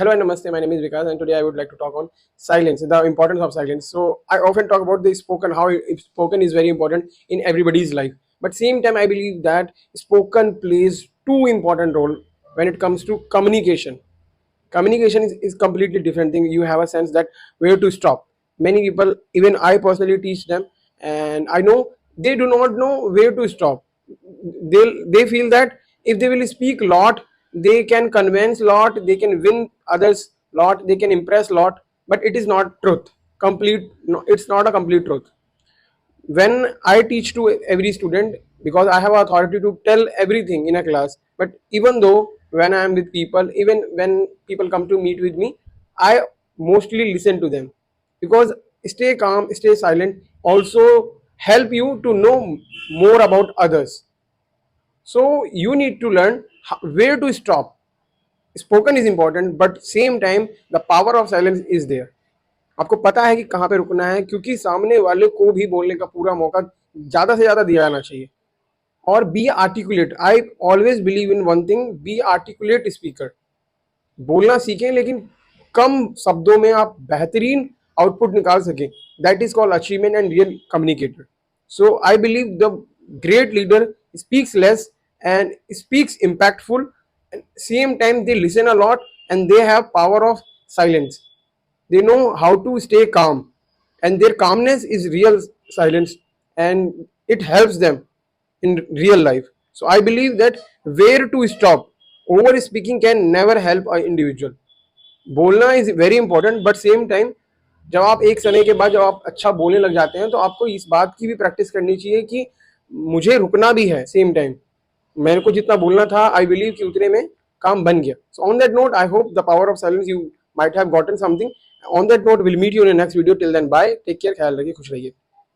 Hello and namaste. My name is Vikas, and today I would like to talk on silence, the importance of silence. So I often talk about the spoken, how spoken is very important in everybody's life. But same time, I believe that spoken plays two important role when it comes to communication. Communication is completely different thing. You have a sense that where to stop. Many people, even I personally teach them, and I know they do not know where to stop. They feel that if they will speak lot, they can convince lot, they can win others lot, they can impress lot, but it is not truth. Complete, no, it's not a complete truth. When I teach to every student, because I have authority to tell everything in a class, but even though when I am with people, even when people come to meet with me, I mostly listen to them, because stay calm, stay silent also help you to know more about others. So you need to learn where to stop. Spoken is important, but same time the power of silence is there. आपको पता है कि कहाँ पे रुकना है, क्योंकि सामने वाले को भी बोलने का पूरा मौका ज़्यादा से ज़्यादा दिया जाना चाहिए. और be articulate. I always believe in one thing, be articulate speaker. बोलना सीखें, लेकिन कम शब्दों में आप बेहतरीन आउटपुट निकाल सकें. That is called achievement and real communicator. So I believe the great leader speaks less and speaks impactful, and same time they listen a lot, and they have power of silence. They know how to stay calm, and their calmness is real silence, and it helps them in real life. So I believe that where to stop. Over speaking can never help an individual. बोलना is very important, but same time जब आप एक समय के बाद जब आप अच्छा बोलने लग जाते हैं, तो आपको इस बात की भी प्रैक्टिस करनी चाहिए कि मुझे रुकना भी है. सेम टाइम मेरे को जितना बोलना था, आई बिलीव कि उतने में काम बन गया. So on that note, I hope the power of silence you might have gotten something. On that note, will meet you in next video. Till then bye, take care, ख्याल रखिए, खुश रहिए.